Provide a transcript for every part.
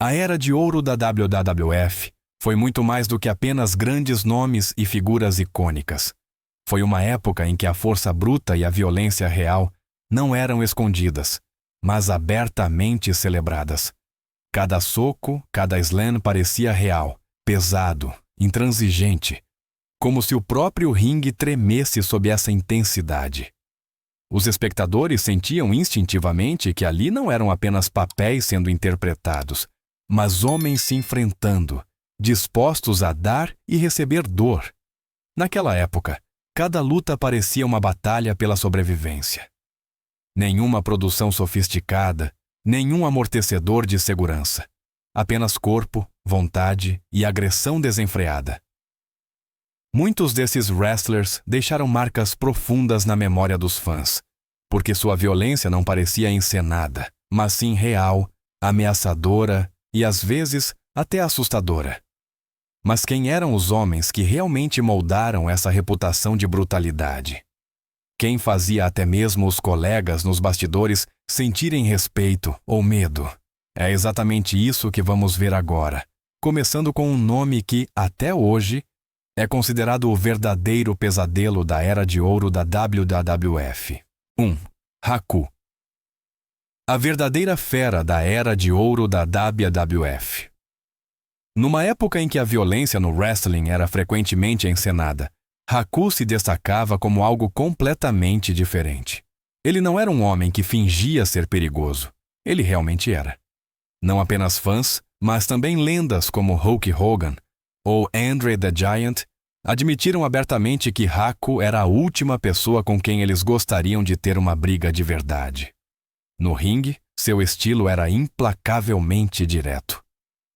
A era de ouro da WWF foi muito mais do que apenas grandes nomes e figuras icônicas. Foi uma época em que a força bruta e a violência real não eram escondidas, mas abertamente celebradas. Cada soco, cada slam parecia real, pesado, intransigente, como se o próprio ringue tremesse sob essa intensidade. Os espectadores sentiam instintivamente que ali não eram apenas papéis sendo interpretados, mas homens se enfrentando, dispostos a dar e receber dor. Naquela época, cada luta parecia uma batalha pela sobrevivência. Nenhuma produção sofisticada, nenhum amortecedor de segurança. Apenas corpo, vontade e agressão desenfreada. Muitos desses wrestlers deixaram marcas profundas na memória dos fãs, porque sua violência não parecia encenada, mas sim real, ameaçadora e, às vezes, até assustadora. Mas quem eram os homens que realmente moldaram essa reputação de brutalidade? Quem fazia até mesmo os colegas nos bastidores sentirem respeito ou medo? É exatamente isso que vamos ver agora, começando com um nome que, até hoje, é considerado o verdadeiro pesadelo da era de ouro da WWF. 1. Haku. A verdadeira fera da era de ouro da WWF. Numa época em que a violência no wrestling era frequentemente encenada, Haku se destacava como algo completamente diferente. Ele não era um homem que fingia ser perigoso. Ele realmente era. Não apenas fãs, mas também lendas como Hulk Hogan ou Andre the Giant admitiram abertamente que Haku era a última pessoa com quem eles gostariam de ter uma briga de verdade. No ringue, seu estilo era implacavelmente direto.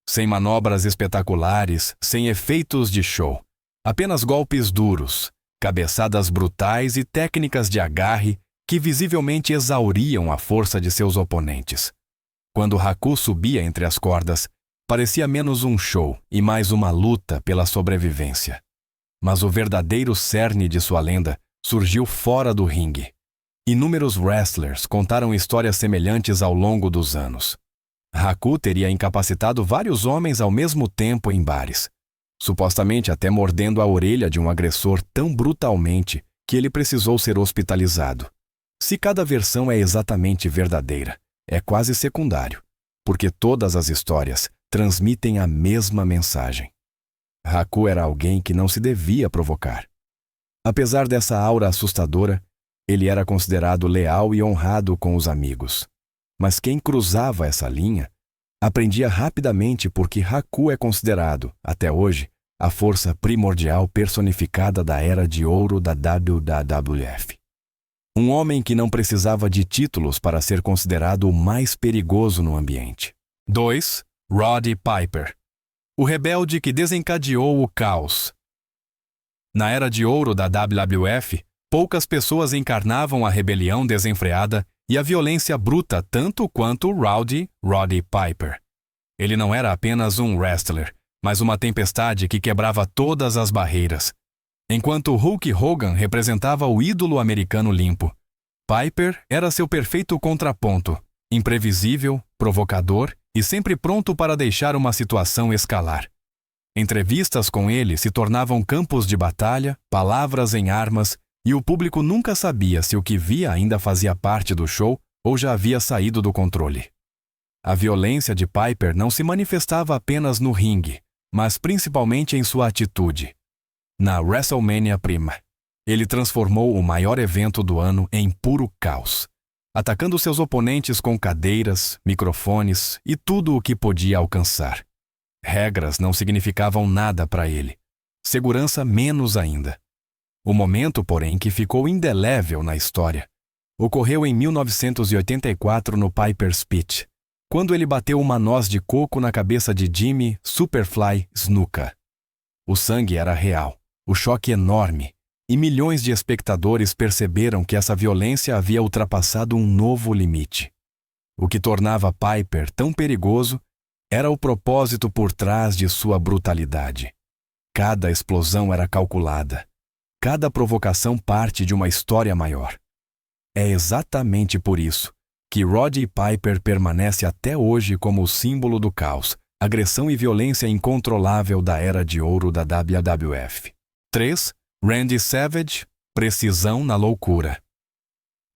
Sem manobras espetaculares, sem efeitos de show. Apenas golpes duros, cabeçadas brutais e técnicas de agarre que visivelmente exauriam a força de seus oponentes. Quando Haku subia entre as cordas, parecia menos um show e mais uma luta pela sobrevivência. Mas o verdadeiro cerne de sua lenda surgiu fora do ringue. Inúmeros wrestlers contaram histórias semelhantes ao longo dos anos. Haku teria incapacitado vários homens ao mesmo tempo em bares, supostamente até mordendo a orelha de um agressor tão brutalmente que ele precisou ser hospitalizado. Se cada versão é exatamente verdadeira, é quase secundário, porque todas as histórias transmitem a mesma mensagem. Haku era alguém que não se devia provocar. Apesar dessa aura assustadora, ele era considerado leal e honrado com os amigos. Mas quem cruzava essa linha aprendia rapidamente porque Haku é considerado, até hoje, a força primordial personificada da era de ouro da WWF. Um homem que não precisava de títulos para ser considerado o mais perigoso no ambiente. 2. Roddy Piper. O rebelde que desencadeou o caos. Na era de ouro da WWF, poucas pessoas encarnavam a rebelião desenfreada e a violência bruta tanto quanto Roddy Piper. Ele não era apenas um wrestler, mas uma tempestade que quebrava todas as barreiras. Enquanto Hulk Hogan representava o ídolo americano limpo, Piper era seu perfeito contraponto, imprevisível, provocador e sempre pronto para deixar uma situação escalar. Entrevistas com ele se tornavam campos de batalha, palavras em armas, e o público nunca sabia se o que via ainda fazia parte do show ou já havia saído do controle. A violência de Piper não se manifestava apenas no ringue, mas principalmente em sua atitude. Na WrestleMania Prima, ele transformou o maior evento do ano em puro caos, atacando seus oponentes com cadeiras, microfones e tudo o que podia alcançar. Regras não significavam nada para ele, segurança menos ainda. O momento, porém, que ficou indelével na história, ocorreu em 1984 no Piper's Pit, quando ele bateu uma noz de coco na cabeça de Jimmy Superfly Snuka. O sangue era real, o choque enorme, e milhões de espectadores perceberam que essa violência havia ultrapassado um novo limite. O que tornava Piper tão perigoso era o propósito por trás de sua brutalidade. Cada explosão era calculada. Cada provocação parte de uma história maior. É exatamente por isso que Roddy Piper permanece até hoje como o símbolo do caos, agressão e violência incontrolável da Era de Ouro da WWF. 3. Randy Savage, precisão na loucura.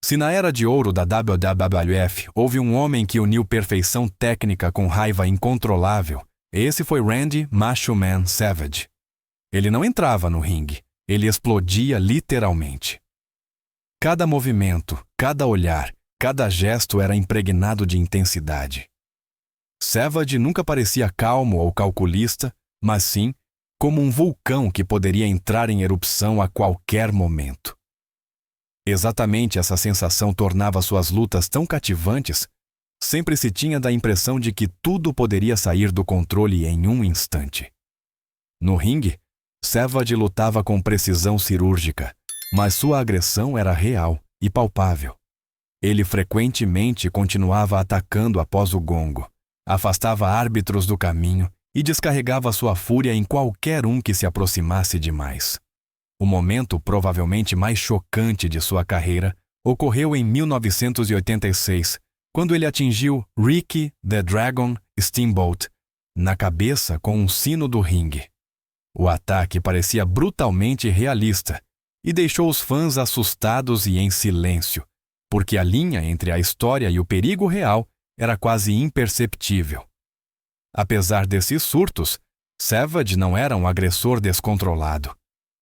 Se na Era de Ouro da WWF houve um homem que uniu perfeição técnica com raiva incontrolável, esse foi Randy Macho Man Savage. Ele não entrava no ringue, ele explodia literalmente. Cada movimento, cada olhar, cada gesto era impregnado de intensidade. Savage nunca parecia calmo ou calculista, mas sim como um vulcão que poderia entrar em erupção a qualquer momento. Exatamente essa sensação tornava suas lutas tão cativantes. Sempre se tinha da impressão de que tudo poderia sair do controle em um instante. No ringue, Savage lutava com precisão cirúrgica, mas sua agressão era real e palpável. Ele frequentemente continuava atacando após o gongo, afastava árbitros do caminho e descarregava sua fúria em qualquer um que se aproximasse demais. O momento provavelmente mais chocante de sua carreira ocorreu em 1986, quando ele atingiu Ricky the Dragon Steamboat na cabeça com um sino do ringue. O ataque parecia brutalmente realista e deixou os fãs assustados e em silêncio, porque a linha entre a história e o perigo real era quase imperceptível. Apesar desses surtos, Savage não era um agressor descontrolado.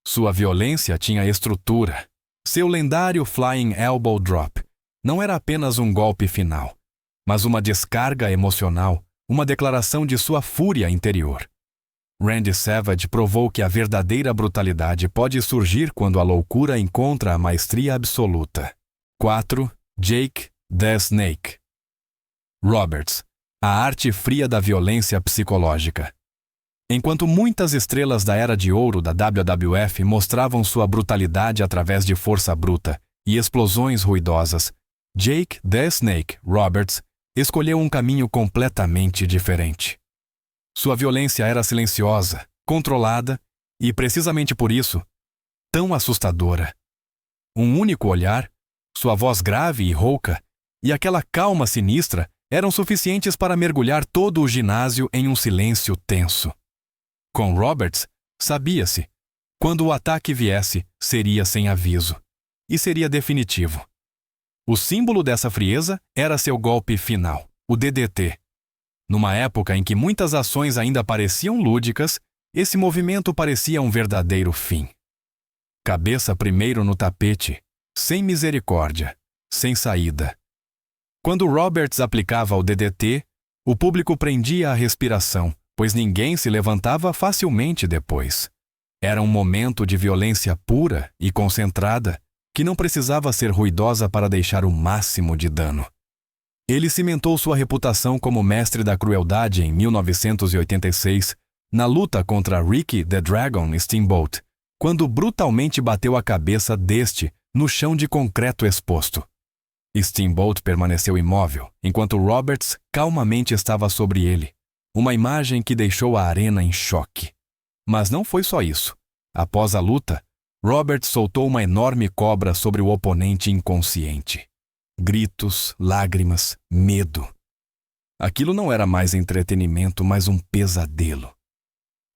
Sua violência tinha estrutura. Seu lendário Flying Elbow Drop não era apenas um golpe final, mas uma descarga emocional, uma declaração de sua fúria interior. Randy Savage provou que a verdadeira brutalidade pode surgir quando a loucura encontra a maestria absoluta. 4. Jake the Snake Roberts, a arte fria da violência psicológica. Enquanto muitas estrelas da Era de Ouro da WWF mostravam sua brutalidade através de força bruta e explosões ruidosas, Jake the Snake Roberts escolheu um caminho completamente diferente. Sua violência era silenciosa, controlada e, precisamente por isso, tão assustadora. Um único olhar, sua voz grave e rouca e aquela calma sinistra eram suficientes para mergulhar todo o ginásio em um silêncio tenso. Com Roberts, sabia-se, quando o ataque viesse, seria sem aviso, e seria definitivo. O símbolo dessa frieza era seu golpe final, o DDT. Numa época em que muitas ações ainda pareciam lúdicas, esse movimento parecia um verdadeiro fim. Cabeça primeiro no tapete, sem misericórdia, sem saída. Quando Roberts aplicava o DDT, o público prendia a respiração, pois ninguém se levantava facilmente depois. Era um momento de violência pura e concentrada, que não precisava ser ruidosa para deixar o máximo de dano. Ele cimentou sua reputação como mestre da crueldade em 1986, na luta contra Ricky the Dragon Steamboat, quando brutalmente bateu a cabeça deste no chão de concreto exposto. Steamboat permaneceu imóvel, enquanto Roberts calmamente estava sobre ele, uma imagem que deixou a arena em choque. Mas não foi só isso. Após a luta, Roberts soltou uma enorme cobra sobre o oponente inconsciente. Gritos, lágrimas, medo. Aquilo não era mais entretenimento, mas um pesadelo.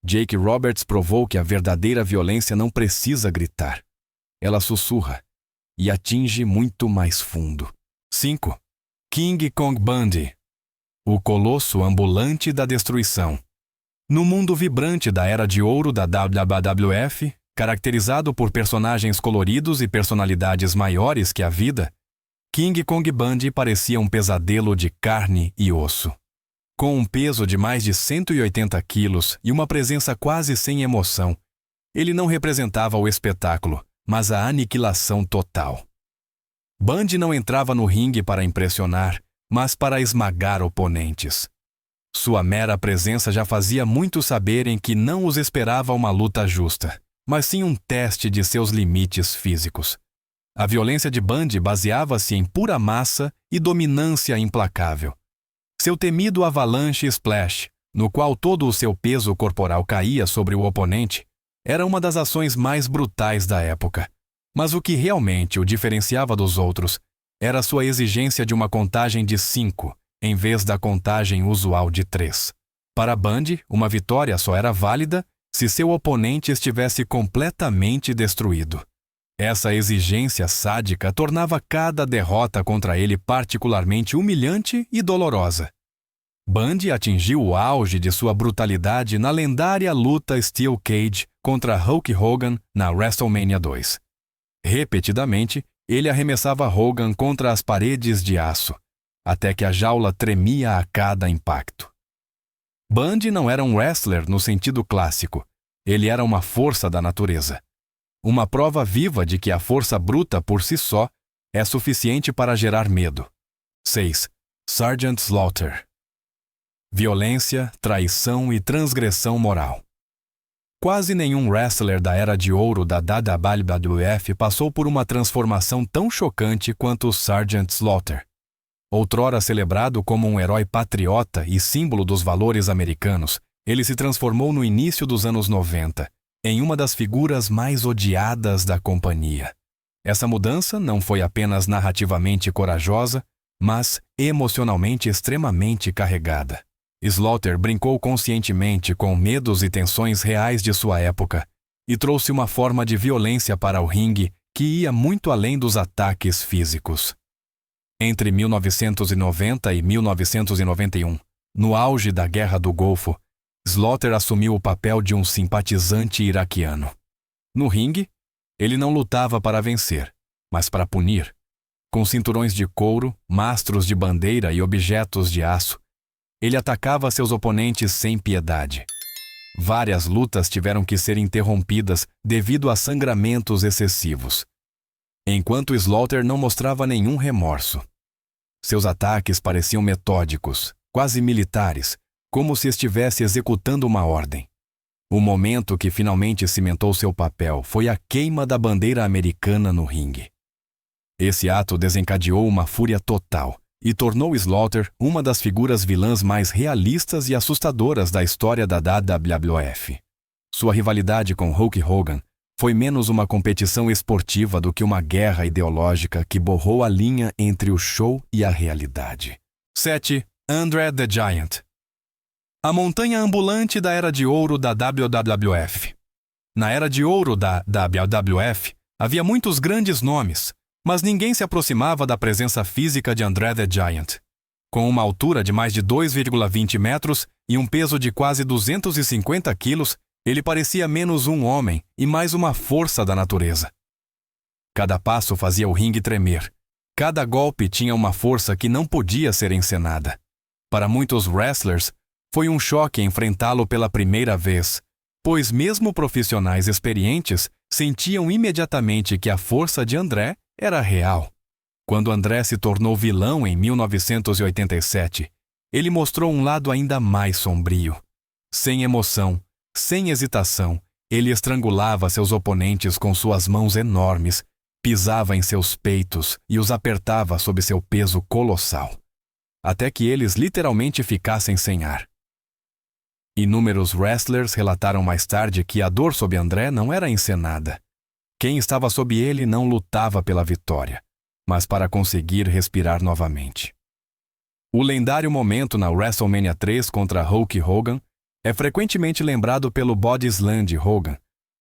Jake Roberts provou que a verdadeira violência não precisa gritar. Ela sussurra e atinge muito mais fundo. 5. King Kong Bundy, o colosso ambulante da destruição. No mundo vibrante da Era de Ouro da WWF, caracterizado por personagens coloridos e personalidades maiores que a vida, King Kong Bundy parecia um pesadelo de carne e osso. Com um peso de mais de 180 quilos e uma presença quase sem emoção, ele não representava o espetáculo, mas a aniquilação total. Bundy não entrava no ringue para impressionar, mas para esmagar oponentes. Sua mera presença já fazia muitos saberem que não os esperava uma luta justa, mas sim um teste de seus limites físicos. A violência de Bundy baseava-se em pura massa e dominância implacável. Seu temido avalanche splash, no qual todo o seu peso corporal caía sobre o oponente, era uma das ações mais brutais da época. Mas o que realmente o diferenciava dos outros era sua exigência de uma contagem de 5, em vez da contagem usual de 3. Para Bundy, uma vitória só era válida se seu oponente estivesse completamente destruído. Essa exigência sádica tornava cada derrota contra ele particularmente humilhante e dolorosa. Bundy atingiu o auge de sua brutalidade na lendária luta Steel Cage contra Hulk Hogan na WrestleMania 2. Repetidamente, ele arremessava Hogan contra as paredes de aço, até que a jaula tremia a cada impacto. Bundy não era um wrestler no sentido clássico, ele era uma força da natureza. Uma prova viva de que a força bruta por si só é suficiente para gerar medo. 6. Sergeant Slaughter. Violência, traição e transgressão moral. Quase nenhum wrestler da era de ouro da WWF passou por uma transformação tão chocante quanto o Sergeant Slaughter. Outrora celebrado como um herói patriota e símbolo dos valores americanos, ele se transformou no início dos anos 90, em uma das figuras mais odiadas da companhia. Essa mudança não foi apenas narrativamente corajosa, mas emocionalmente extremamente carregada. Slaughter brincou conscientemente com medos e tensões reais de sua época e trouxe uma forma de violência para o ringue que ia muito além dos ataques físicos. Entre 1990 e 1991, no auge da Guerra do Golfo, Slaughter assumiu o papel de um simpatizante iraquiano. No ringue, ele não lutava para vencer, mas para punir. Com cinturões de couro, mastros de bandeira e objetos de aço, ele atacava seus oponentes sem piedade. Várias lutas tiveram que ser interrompidas devido a sangramentos excessivos, enquanto Slaughter não mostrava nenhum remorso. Seus ataques pareciam metódicos, quase militares, como se estivesse executando uma ordem. O momento que finalmente cimentou seu papel foi a queima da bandeira americana no ringue. Esse ato desencadeou uma fúria total e tornou Slaughter uma das figuras vilãs mais realistas e assustadoras da história da WWF. Sua rivalidade com Hulk Hogan foi menos uma competição esportiva do que uma guerra ideológica que borrou a linha entre o show e a realidade. 7. Andre the Giant. A montanha ambulante da Era de Ouro da WWF. Na Era de Ouro da WWF, havia muitos grandes nomes, mas ninguém se aproximava da presença física de Andre the Giant. Com uma altura de mais de 2,20 metros e um peso de quase 250 quilos, ele parecia menos um homem e mais uma força da natureza. Cada passo fazia o ringue tremer. Cada golpe tinha uma força que não podia ser encenada. Para muitos wrestlers, foi um choque enfrentá-lo pela primeira vez, pois mesmo profissionais experientes sentiam imediatamente que a força de André era real. Quando André se tornou vilão em 1987, ele mostrou um lado ainda mais sombrio. Sem emoção, sem hesitação, ele estrangulava seus oponentes com suas mãos enormes, pisava em seus peitos e os apertava sob seu peso colossal, até que eles literalmente ficassem sem ar. Inúmeros wrestlers relataram mais tarde que a dor sob André não era encenada. Quem estava sob ele não lutava pela vitória, mas para conseguir respirar novamente. O lendário momento na WrestleMania 3 contra Hulk Hogan é frequentemente lembrado pelo Body Slam de Hogan,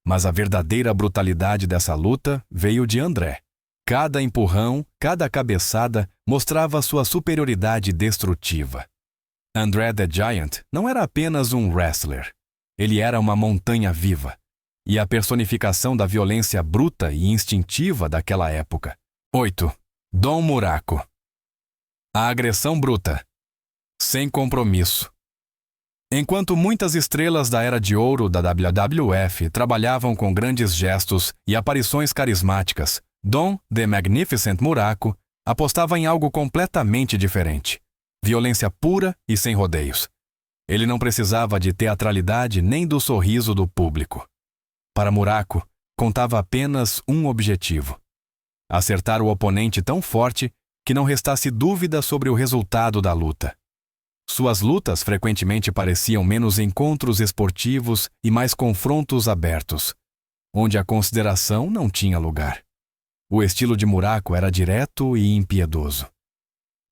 mas a verdadeira brutalidade dessa luta veio de André. Cada empurrão, cada cabeçada mostrava sua superioridade destrutiva. Andre the Giant não era apenas um wrestler. Ele era uma montanha viva e a personificação da violência bruta e instintiva daquela época. 8. Don Muraco. A agressão bruta. Sem compromisso. Enquanto muitas estrelas da Era de Ouro da WWF trabalhavam com grandes gestos e aparições carismáticas, Don The Magnificent Muraco apostava em algo completamente diferente. Violência pura e sem rodeios. Ele não precisava de teatralidade nem do sorriso do público. Para Muraco, contava apenas um objetivo: acertar o oponente tão forte que não restasse dúvida sobre o resultado da luta. Suas lutas frequentemente pareciam menos encontros esportivos e mais confrontos abertos, onde a consideração não tinha lugar. O estilo de Muraco era direto e impiedoso.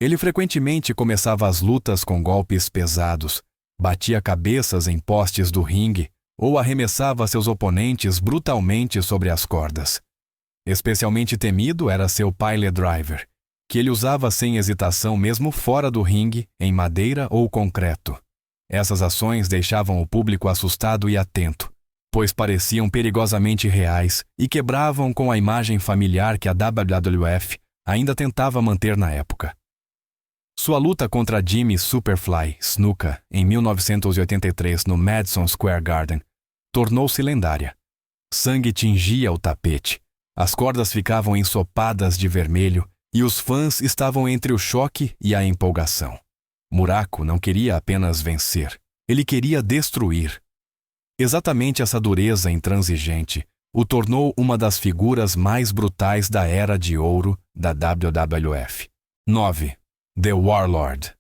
Ele frequentemente começava as lutas com golpes pesados, batia cabeças em postes do ringue ou arremessava seus oponentes brutalmente sobre as cordas. Especialmente temido era seu pile driver, que ele usava sem hesitação mesmo fora do ringue, em madeira ou concreto. Essas ações deixavam o público assustado e atento, pois pareciam perigosamente reais e quebravam com a imagem familiar que a WWF ainda tentava manter na época. Sua luta contra Jimmy Superfly Snuka em 1983 no Madison Square Garden tornou-se lendária. Sangue tingia o tapete, as cordas ficavam ensopadas de vermelho e os fãs estavam entre o choque e a empolgação. Muraco não queria apenas vencer, ele queria destruir. Exatamente essa dureza intransigente o tornou uma das figuras mais brutais da era de ouro da WWF. 9. The Warlord.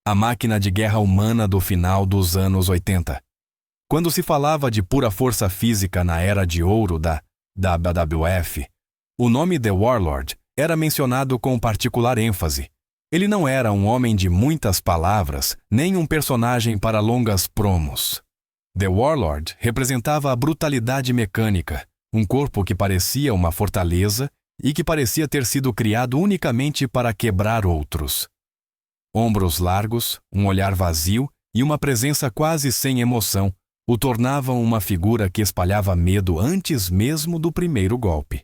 A máquina de guerra humana do final dos anos 80. Quando se falava de pura força física na era de ouro da WWF, o nome The Warlord era mencionado com particular ênfase. Ele não era um homem de muitas palavras, nem um personagem para longas promos. The Warlord representava a brutalidade mecânica, um corpo que parecia uma fortaleza e que parecia ter sido criado unicamente para quebrar outros. Ombros largos, um olhar vazio e uma presença quase sem emoção o tornavam uma figura que espalhava medo antes mesmo do primeiro golpe.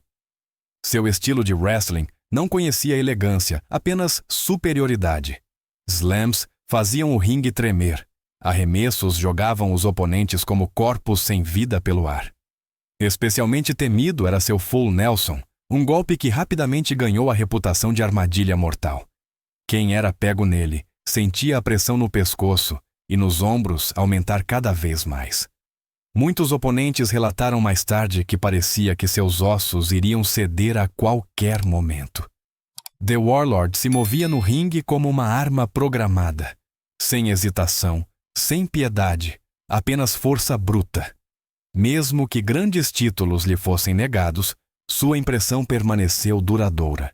Seu estilo de wrestling não conhecia elegância, apenas superioridade. Slams faziam o ringue tremer. Arremessos jogavam os oponentes como corpos sem vida pelo ar. Especialmente temido era seu Full Nelson, um golpe que rapidamente ganhou a reputação de armadilha mortal. Quem era pego nele sentia a pressão no pescoço e nos ombros aumentar cada vez mais. Muitos oponentes relataram mais tarde que parecia que seus ossos iriam ceder a qualquer momento. The Warlord se movia no ringue como uma arma programada, sem hesitação, sem piedade, apenas força bruta. Mesmo que grandes títulos lhe fossem negados, sua impressão permaneceu duradoura.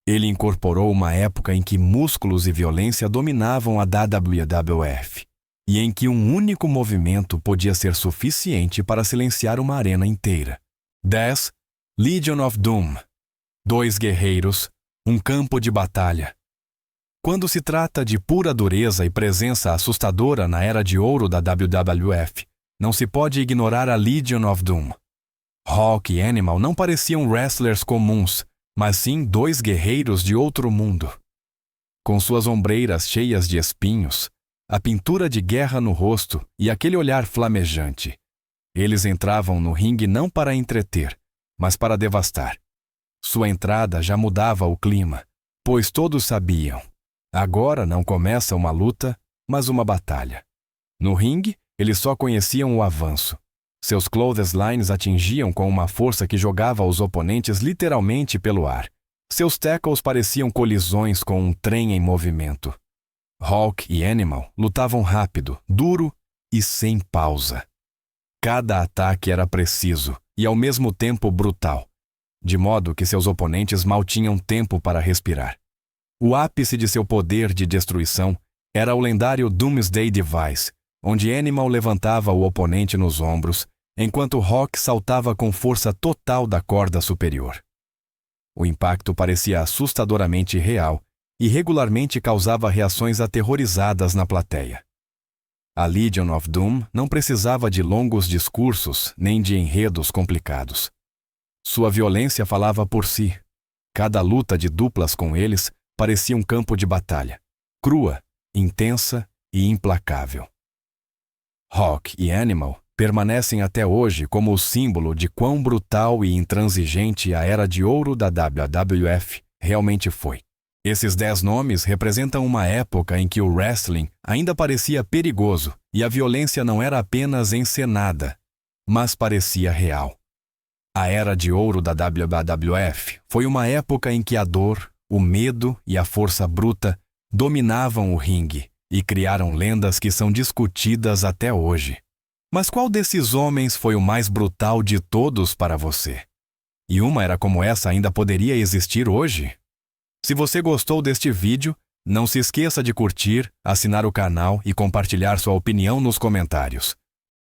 Ele incorporou uma época em que músculos e violência dominavam a WWF, e em que um único movimento podia ser suficiente para silenciar uma arena inteira. 10. Legion of Doom. 2 guerreiros, um campo de batalha. Quando se trata de pura dureza e presença assustadora na era de ouro da WWF, não se pode ignorar a Legion of Doom. Hawk e Animal não pareciam wrestlers comuns, mas sim 2 guerreiros de outro mundo. Com suas ombreiras cheias de espinhos, a pintura de guerra no rosto e aquele olhar flamejante, eles entravam no ringue não para entreter, mas para devastar. Sua entrada já mudava o clima, pois todos sabiam. Agora não começa uma luta, mas uma batalha. No ringue, eles só conheciam o avanço. Seus clotheslines atingiam com uma força que jogava os oponentes literalmente pelo ar. Seus tackles pareciam colisões com um trem em movimento. Hawk e Animal lutavam rápido, duro e sem pausa. Cada ataque era preciso e ao mesmo tempo brutal, de modo que seus oponentes mal tinham tempo para respirar. O ápice de seu poder de destruição era o lendário Doomsday Device, onde Animal levantava o oponente nos ombros, enquanto Hawk saltava com força total da corda superior. O impacto parecia assustadoramente real e regularmente causava reações aterrorizadas na plateia. A Legion of Doom não precisava de longos discursos nem de enredos complicados. Sua violência falava por si. Cada luta de duplas com eles parecia um campo de batalha, crua, intensa e implacável. Hawk e Animal permanecem até hoje como o símbolo de quão brutal e intransigente a era de ouro da WWF realmente foi. Esses 10 nomes representam uma época em que o wrestling ainda parecia perigoso e a violência não era apenas encenada, mas parecia real. A era de ouro da WWF foi uma época em que a dor, o medo e a força bruta dominavam o ringue e criaram lendas que são discutidas até hoje. Mas qual desses homens foi o mais brutal de todos para você? E uma era como essa ainda poderia existir hoje? Se você gostou deste vídeo, não se esqueça de curtir, assinar o canal e compartilhar sua opinião nos comentários.